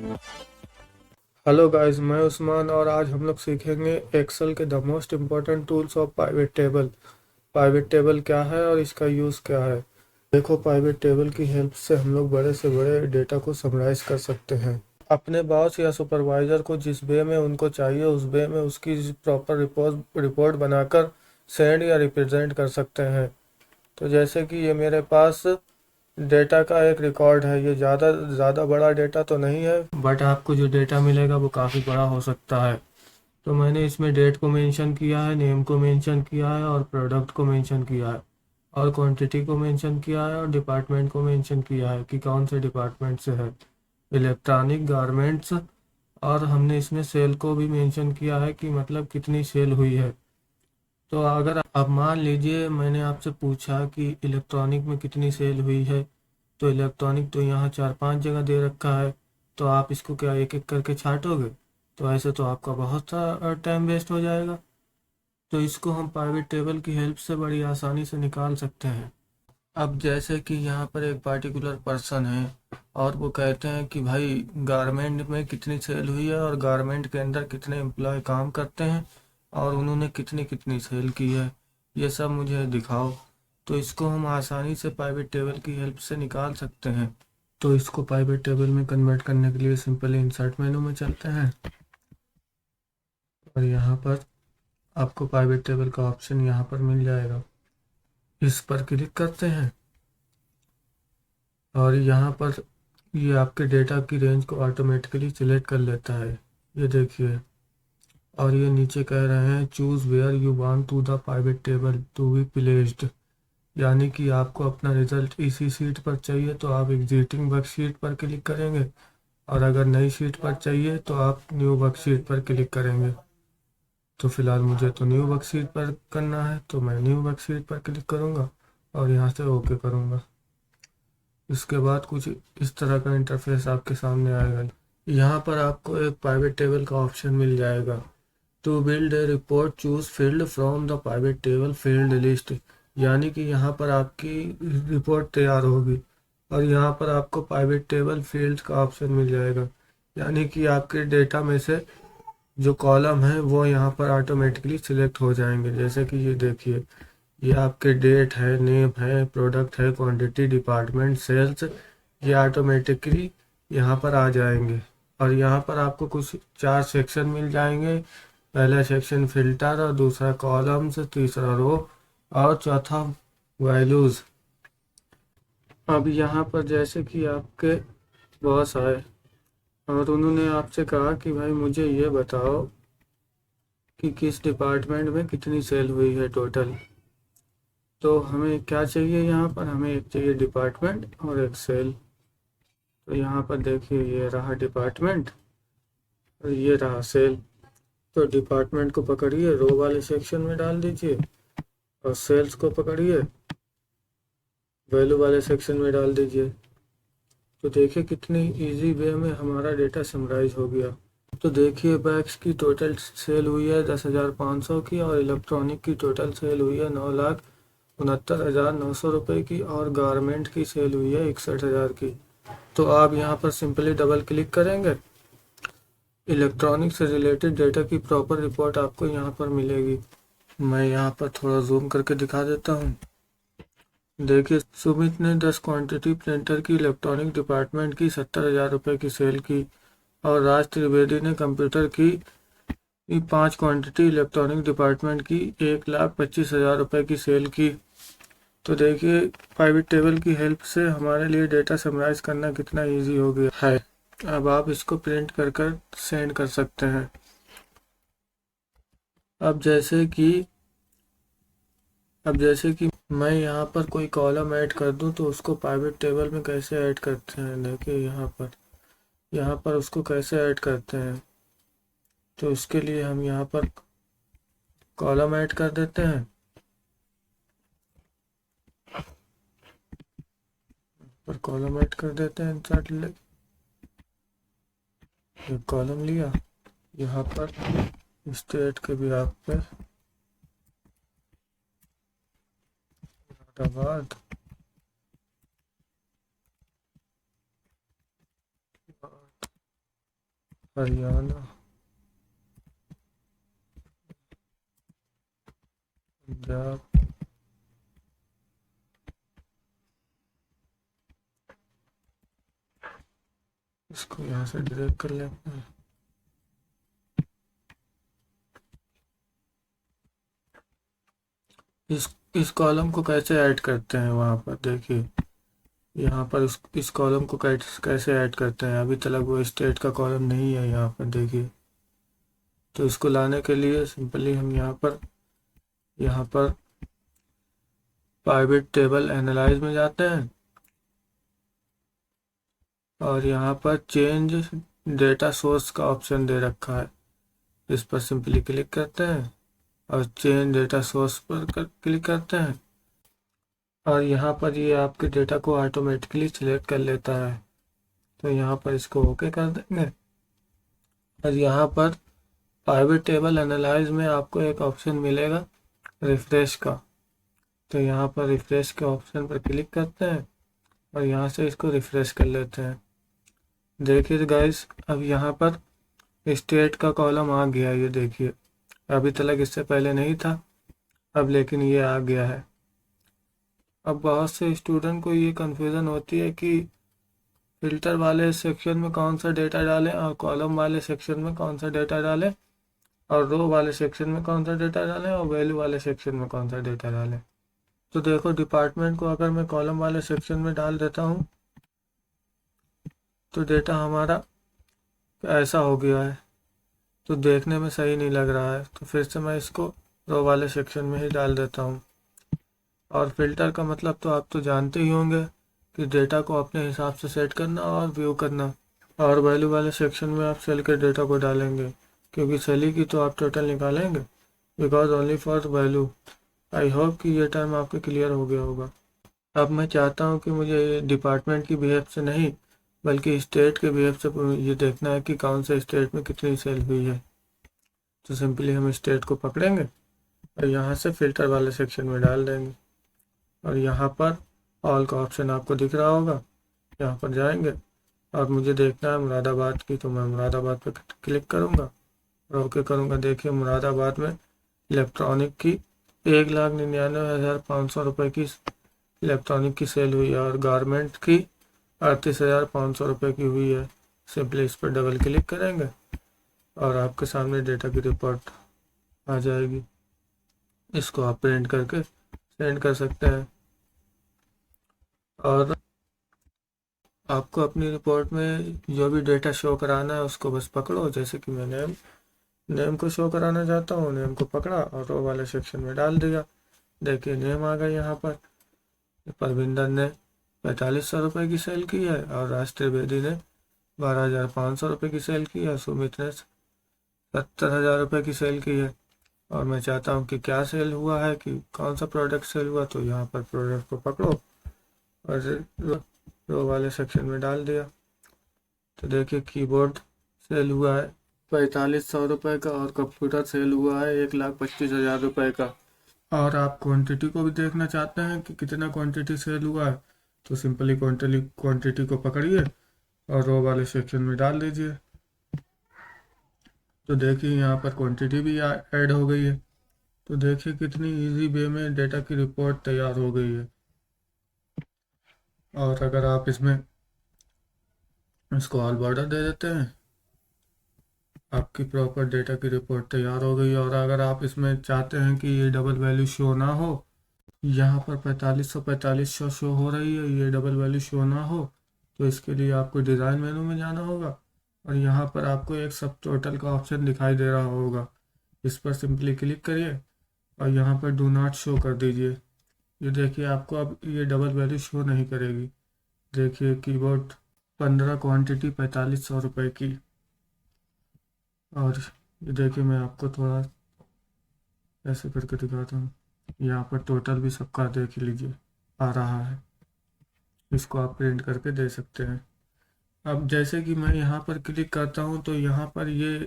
Hello guys, मैं उस्मान और आज हम लोग सीखेंगे एक्सेल के the most important tools of pivot table. Pivot table क्या है और इसका यूज़ क्या है। देखो, पाइवेट टेबल की हेल्प से हम लोग बड़े से बड़े डेटा को समराइज कर सकते हैं। अपने बॉस या सुपरवाइज़र को जिस वे में उनको चाहिए उस वे में उसकी प्रॉपर रिपोर्ट बनाकर सेंड या रिप्रेजेंट कर सकते हैं। तो जैसे कि ये मेरे पास डेटा का एक रिकॉर्ड है। ये ज़्यादा बड़ा डेटा तो नहीं है, बट आपको जो डेटा मिलेगा वो काफ़ी बड़ा हो सकता है। तो मैंने इसमें डेट को मेंशन किया है, नेम को मेंशन किया है और प्रोडक्ट को मेंशन किया है और क्वांटिटी को मेंशन किया है और डिपार्टमेंट को मेंशन किया है कि कौन से डिपार्टमेंट से है, इलेक्ट्रॉनिक, गारमेंट्स। और हमने इसमें सेल को भी मेंशन किया है कि मतलब कितनी सेल हुई है। तो अगर आप मान लीजिए मैंने आपसे पूछा कि इलेक्ट्रॉनिक में कितनी सेल हुई है, तो इलेक्ट्रॉनिक तो यहाँ 4-5 जगह दे रखा है। तो आप इसको क्या एक एक करके छांटोगे? तो ऐसे तो आपका बहुत सा टाइम वेस्ट हो जाएगा। तो इसको हम प्राइवेट टेबल की हेल्प से बड़ी आसानी से निकाल सकते हैं। अब जैसे कि यहाँ पर एक पार्टिकुलर पर्सन है और वो कहते हैं कि भाई गारमेंट में कितनी सेल हुई है और गारमेंट के अंदर कितने एम्प्लॉय काम करते हैं और उन्होंने कितनी कितनी सेल की है, ये सब मुझे दिखाओ। तो इसको हम आसानी से पाइवेट टेबल की हेल्प से निकाल सकते हैं। तो इसको पाइवेट टेबल में कन्वर्ट करने के लिए सिंपली इंसर्ट मेनू में चलते हैं और यहाँ पर आपको पाइवेट टेबल का ऑप्शन यहाँ पर मिल जाएगा। इस पर क्लिक करते हैं और यहाँ पर ये आपके डेटा की रेंज को ऑटोमेटिकली सिलेक्ट कर लेता है, ये देखिए। और ये नीचे कह रहे हैं choose where you want to the pivot table to be placed, यानी कि आपको अपना रिजल्ट इसी शीट पर चाहिए तो आप एग्जिटिंग वर्कशीट पर क्लिक करेंगे और अगर नई शीट पर चाहिए तो आप न्यू वर्कशीट पर क्लिक करेंगे। तो फिलहाल मुझे तो न्यू वर्कशीट पर करना है तो मैं न्यू वर्कशीट पर क्लिक करूँगा और यहाँ से ओके करूँगा। इसके बाद कुछ इस तरह का इंटरफेस आपके सामने आएगा। यहाँ पर आपको एक प्राइवेट टेबल का ऑप्शन मिल जाएगा। To build a report choose field from the pivot table field list, यानी कि यहाँ पर आपकी रिपोर्ट तैयार होगी और यहाँ पर आपको प्राइवेट टेबल फील्ड का ऑप्शन मिल जाएगा, यानी कि आपके डेटा में से जो कॉलम है वो यहाँ पर ऑटोमेटिकली सिलेक्ट हो जाएंगे। जैसे कि ये देखिए, ये आपके डेट है, नेम है, प्रोडक्ट है, क्वांटिटी, डिपार्टमेंट, सेल्स, ये ऑटोमेटिकली यहाँ पर आ जाएंगे। और यहाँ पर आपको कुछ 4 सेक्शन मिल जाएंगे। पहला सेक्शन फिल्टर और दूसरा कॉलम्स, तीसरा रो और चौथा वैल्यूज़। अब यहाँ पर जैसे कि आपके बॉस आए और उन्होंने आपसे कहा कि भाई मुझे ये बताओ कि किस डिपार्टमेंट में कितनी सेल हुई है टोटल। तो हमें क्या चाहिए, यहाँ पर हमें एक चाहिए डिपार्टमेंट और एक सेल। तो यहाँ पर देखिए, ये रहा डिपार्टमेंट और ये रहा सेल। तो डिपार्टमेंट को पकड़िए, रो वाले सेक्शन में डाल दीजिए और सेल्स को पकड़िए, वैल्यू वाले सेक्शन में डाल दीजिए। तो देखिए कितनी इजी वे में हमारा डेटा समराइज हो गया। तो देखिए, बैग्स की टोटल सेल हुई है 10,500 की और इलेक्ट्रॉनिक की टोटल सेल हुई है 9,69,900 रुपये की और गारमेंट की सेल हुई है 61,000 की। तो आप यहाँ पर सिंपली डबल क्लिक करेंगे, इलेक्ट्रॉनिक से रिलेटेड डेटा की प्रॉपर रिपोर्ट आपको यहाँ पर मिलेगी। मैं यहाँ पर थोड़ा जूम करके दिखा देता हूँ। देखिए, सुमित ने 10 क्वांटिटी प्रिंटर की इलेक्ट्रॉनिक डिपार्टमेंट की 70,000 रुपये की सेल की और राज त्रिवेदी ने कंप्यूटर की 5 क्वांटिटी इलेक्ट्रॉनिक डिपार्टमेंट की 1,25,000 रुपये की सेल की। तो देखिए, प्राइवेट टेबल की हेल्प से हमारे लिए डेटा समराइज करना कितना इजी हो गया है। अब आप इसको प्रिंट कर कर सेंड कर सकते हैं। अब जैसे कि मैं यहाँ पर कोई कॉलम ऐड कर दूँ तो उसको प्राइवेट टेबल में कैसे ऐड करते हैं, देखिए यहाँ पर उसको कैसे ऐड करते हैं। तो इसके लिए हम यहाँ पर कॉलम ऐड कर देते हैं और कॉलम ऐड कर देते हैं इंसर्ट ले, कॉलम लिया यहाँ पर स्टेट के भी आप पे मुरादाबाद हरियाणा, पंजाब, इसको यहाँ से डिलीट कर लेते हैं। इस कॉलम को कैसे ऐड करते हैं वहाँ पर देखिए, यहाँ पर इस कॉलम को कैसे ऐड करते हैं। अभी तक वो स्टेट का कॉलम नहीं है यहाँ पर देखिए। तो इसको लाने के लिए सिंपली हम यहाँ पर प्राइवेट टेबल एनालाइज में जाते हैं और यहाँ पर चेंज डेटा सोर्स का ऑप्शन दे रखा है, इस पर सिंपली क्लिक करते हैं और चेंज डेटा सोर्स पर क्लिक करते हैं और यहाँ पर ये आपके डेटा को ऑटोमेटिकली सिलेक्ट कर लेता है। तो यहाँ पर इसको ओके कर देंगे और यहाँ पर प्राइवेट टेबल एनालाइज में आपको एक ऑप्शन मिलेगा रिफ्रेश का। तो यहाँ पर रिफ्रेश के ऑप्शन पर क्लिक करते हैं और यहाँ से इसको रिफ्रेश कर लेते हैं। देखिए गाइस, अब यहाँ पर स्टेट का कॉलम आ गया, ये देखिए। अभी तक इससे पहले नहीं था, अब लेकिन ये आ गया है। अब बहुत से स्टूडेंट को ये कन्फ्यूज़न होती है कि फिल्टर वाले सेक्शन में कौन सा डेटा डालें और कॉलम वाले सेक्शन में कौन सा डेटा डालें और रो वाले सेक्शन में कौन सा डेटा डालें और वैल्यू वाले सेक्शन में कौन सा डेटा डालें। तो देखो, डिपार्टमेंट को अगर मैं कॉलम वाले सेक्शन में डाल देता हूँ तो डेटा हमारा ऐसा हो गया है, तो देखने में सही नहीं लग रहा है। तो फिर से मैं इसको रो वाले सेक्शन में ही डाल देता हूँ। और फिल्टर का मतलब तो आप तो जानते ही होंगे कि डेटा को अपने हिसाब से सेट करना और व्यू करना। और वैल्यू वाले सेक्शन में आप सेल के डेटा को डालेंगे, क्योंकि सेली की तो आप टोटल निकालेंगे, because only for value. I hope कि ये टर्म आपके क्लियर हो गया होगा। अब मैं चाहता हूँ कि मुझे डिपार्टमेंट की बिहेव से नहीं बल्कि स्टेट के बिहेव से ये देखना है कि कौन से स्टेट में कितनी सेल हुई है। तो सिंपली हम स्टेट को पकड़ेंगे और यहाँ से फिल्टर वाले सेक्शन में डाल देंगे और यहाँ पर ऑल का ऑप्शन आपको दिख रहा होगा, यहाँ पर जाएंगे और मुझे देखना है मुरादाबाद की, तो मैं मुरादाबाद पर क्लिक करूँगा और ओके करूँगा। देखिए, मुरादाबाद में इलेक्ट्रॉनिक की 1,99,500 रुपये की इलेक्ट्रॉनिक की सेल हुई है और गारमेंट की 38,500 रुपये की हुई है। सिंपली इस पर डबल क्लिक करेंगे और आपके सामने डेटा की रिपोर्ट आ जाएगी। इसको आप प्रिंट करके सेंड कर सकते हैं और आपको अपनी रिपोर्ट में जो भी डेटा शो कराना है उसको बस पकड़ो। जैसे कि मैं नेम को शो कराना चाहता हूँ, नेम को पकड़ा और रो वाले सेक्शन में डाल दिया। देखिए, नेम आ गया यहाँ पर। परविंदर ने 4500 रुपये की सेल की है और राज त्रिवेदी ने 12,500 रुपये की सेल की है। सुमित ने 70,000 रुपये की सेल की है। और मैं चाहता हूँ कि क्या सेल हुआ है, कि कौन सा प्रोडक्ट सेल हुआ, तो यहाँ पर प्रोडक्ट को पकड़ो और रो वाले सेक्शन में डाल दिया। तो देखिए, कीबोर्ड सेल हुआ है 4500 रुपये का और कंप्यूटर सेल हुआ है 1,25,000 रुपये का। और आप क्वांटिटी को भी देखना चाहते हैं कि कितना क्वांटिटी सेल हुआ है, तो सिंपली क्वांटिटी को पकड़िए और रो वाले सेक्शन में डाल दीजिए। तो देखिए, यहाँ पर क्वांटिटी भी ऐड हो गई है। तो देखिए कितनी इजी वे में डेटा की रिपोर्ट तैयार हो गई है। और अगर आप इसमें इसको ऑल बॉर्डर दे देते हैं, आपकी प्रॉपर डेटा की रिपोर्ट तैयार हो गई। और अगर आप इसमें चाहते हैं कि ये डबल वैल्यू शो ना हो, यहाँ पर 4545 शो हो रही है, ये डबल वैल्यू शो ना हो, तो इसके लिए आपको डिज़ाइन मेनू में जाना होगा और यहाँ पर आपको एक सब टोटल का ऑप्शन दिखाई दे रहा होगा। इस पर सिंपली क्लिक करिए और यहाँ पर डू नॉट शो कर दीजिए। ये देखिए, आपको अब ये डबल वैल्यू शो नहीं करेगी। देखिए, कीबोर्ड 15 क्वांटिटी 4500 रुपये की। और ये देखिए, मैं आपको थोड़ा ऐसे करके दिखाता हूँ। यहाँ पर टोटल भी सबका देख लीजिए आ रहा है। इसको आप प्रिंट करके दे सकते हैं। अब जैसे कि मैं यहाँ पर क्लिक करता हूँ तो यहाँ पर ये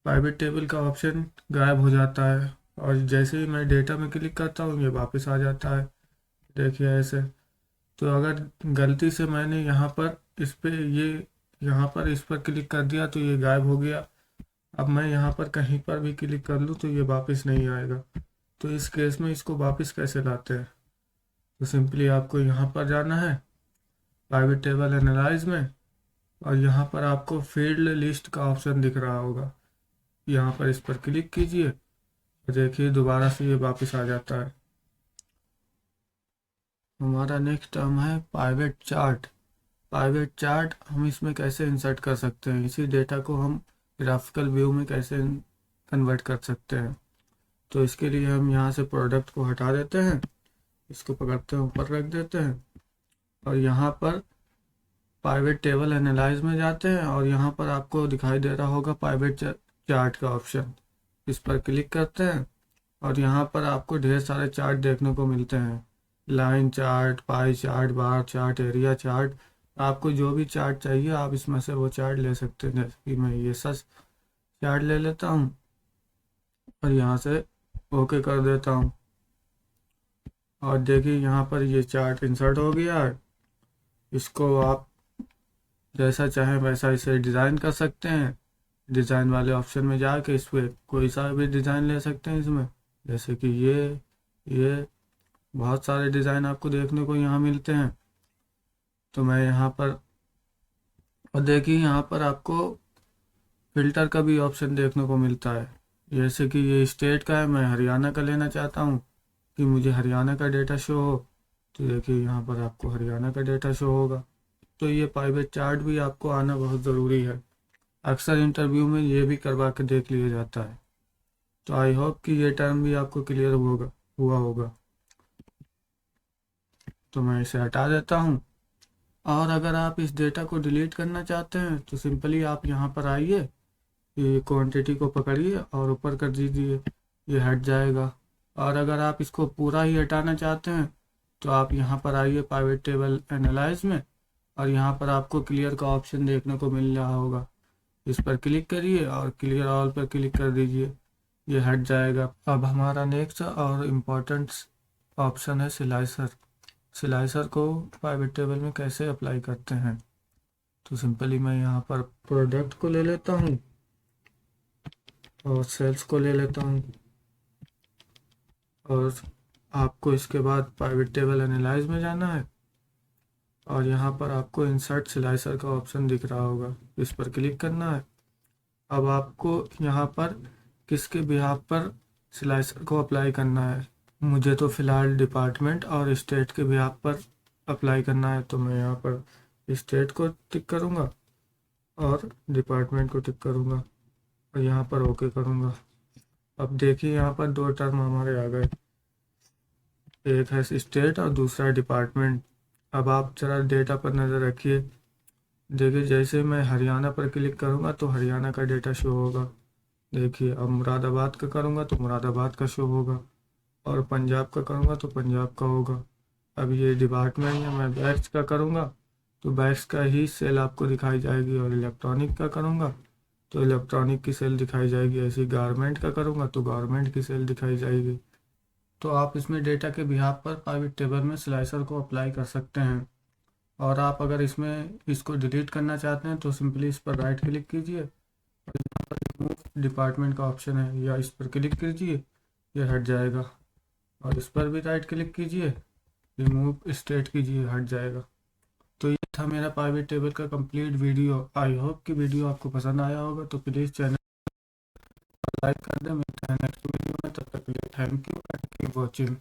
प्राइवेट टेबल का ऑप्शन गायब हो जाता है और जैसे ही मैं डेटा में क्लिक करता हूँ ये वापस आ जाता है। देखिए ऐसे। तो अगर गलती से मैंने यहाँ पर इस पे ये यहाँ पर इस पर क्लिक कर दिया तो ये गायब हो गया। अब मैं यहाँ पर कहीं पर भी क्लिक कर लूँ तो ये वापस नहीं आएगा। तो इस केस में इसको वापस कैसे लाते हैं? तो सिंपली आपको यहाँ पर जाना है प्राइवेट टेबल एनालाइज में, और यहाँ पर आपको फील्ड लिस्ट का ऑप्शन दिख रहा होगा, यहाँ पर इस पर क्लिक कीजिए और देखिए दोबारा से ये वापस आ जाता है। हमारा नेक्स्ट टर्म है प्राइवेट चार्ट। प्राइवेट चार्ट हम इसमें कैसे इंसर्ट कर सकते हैं, इसी डेटा को हम ग्राफिकल व्यू में कैसे कन्वर्ट कर सकते हैं। तो इसके लिए हम यहाँ से प्रोडक्ट को हटा देते हैं, इसको पकड़ते हैं ऊपर रख देते हैं और यहाँ पर प्राइवेट टेबल एनालाइज में जाते हैं और यहाँ पर आपको दिखाई दे रहा होगा प्राइवेट चार्ट का ऑप्शन, इस पर क्लिक करते हैं और यहाँ पर आपको ढेर सारे चार्ट देखने को मिलते हैं। Line chart, pie chart, bar chart, area chart. आपको जो भी चार्ट चाहिए आप इसमें से वो चार्ट ले सकते हैं। जैसे कि मैं ये सच चार्ट ले लेता हूँ और यहाँ से ओके कर देता हूँ और देखिए यहाँ पर ये चार्ट इंसर्ट हो गया है। इसको आप जैसा चाहें वैसा इसे डिज़ाइन कर सकते हैं। डिज़ाइन वाले ऑप्शन में जाके इस पर कोई सा भी डिज़ाइन ले सकते हैं इसमें, जैसे कि ये बहुत सारे डिज़ाइन आपको देखने को यहाँ मिलते हैं। तो मैं यहाँ पर, और देखिए यहाँ पर आपको फ़िल्टर का भी ऑप्शन देखने को मिलता है। जैसे कि ये स्टेट का है, मैं हरियाणा का लेना चाहता हूँ कि मुझे हरियाणा का डेटा शो हो, तो देखिए यहाँ पर आपको हरियाणा का डेटा शो होगा। तो ये प्राइवेट चार्ट भी आपको आना बहुत ज़रूरी है, अक्सर इंटरव्यू में ये भी करवा के देख लिया जाता है। तो आई होप कि ये टर्म भी आपको क्लियर हुआ होगा। तो मैं इसे हटा देता हूँ। और अगर आप इस डेटा को डिलीट करना चाहते हैं तो सिंपली आप यहाँ पर आइए, ये क्वांटिटी को पकड़िए और ऊपर कर दीजिए, ये हट जाएगा। और अगर आप इसको पूरा ही हटाना चाहते हैं तो आप यहाँ पर आइए प्राइवेट टेबल एनालाइज में और यहाँ पर आपको क्लियर का ऑप्शन देखने को मिल रहा होगा, इस पर क्लिक करिए और क्लियर ऑल पर क्लिक कर दीजिए, ये हट जाएगा। अब हमारा नेक्स्ट और इम्पोर्टेंट ऑप्शन है स्लाइसर। स्लाइसर को प्राइवेट टेबल में कैसे अप्लाई करते हैं? तो सिंपली मैं यहाँ पर प्रोडक्ट को ले लेता हूँ और सेल्स को ले लेता हूँ और आपको इसके बाद प्राइवेट टेबल एनालाइज में जाना है और यहाँ पर आपको इंसर्ट स्लाइसर का ऑप्शन दिख रहा होगा, इस पर क्लिक करना है। अब आपको यहाँ पर किसके बिहाफ पर स्लाइसर को अप्लाई करना है? मुझे तो फ़िलहाल डिपार्टमेंट और स्टेट के बिहाफ पर अप्लाई करना है, तो मैं यहाँ पर स्टेट को टिक करूँगा और डिपार्टमेंट को टिक करूँगा और यहाँ पर ओके करूँगा। अब देखिए यहाँ पर दो टर्म हमारे आ गए, एक है स्टेट और दूसरा डिपार्टमेंट। अब आप ज़रा डेटा पर नज़र रखिए, देखिए जैसे मैं हरियाणा पर क्लिक करूँगा तो हरियाणा का डेटा शो होगा। देखिए अब मुरादाबाद का करूँगा तो मुरादाबाद का शो होगा और पंजाब का करूँगा तो पंजाब का होगा। अब ये डिपार्टमेंट है, मैं बैग्स का करूँगा तो बैग्स का ही सेल आपको दिखाई जाएगी और इलेक्ट्रॉनिक का करूँगा तो इलेक्ट्रॉनिक की सेल दिखाई जाएगी। ऐसे गारमेंट का करूँगा तो गारमेंट की सेल दिखाई जाएगी। तो आप इसमें डेटा के बिहाफ पर प्राइवेट टेबल में स्लाइसर को अप्लाई कर सकते हैं। और आप अगर इसमें इसको डिलीट करना चाहते हैं तो सिंपली इस पर राइट क्लिक कीजिए और यहाँ पर रिमूव डिपार्टमेंट का ऑप्शन है, या इस पर क्लिक कीजिए, ये हट जाएगा। और इस पर भी राइट क्लिक कीजिए, रिमूव स्टेट कीजिए, हट जाएगा। तो ये था मेरा प्राइवेट टेबल का कंप्लीट वीडियो। आई होप कि वीडियो आपको पसंद आया होगा, तो प्लीज़ चैनल लाइक कर दें। मिलते हैं नेक्स्ट वीडियो में, तब तक के लिए thank you and keep watching.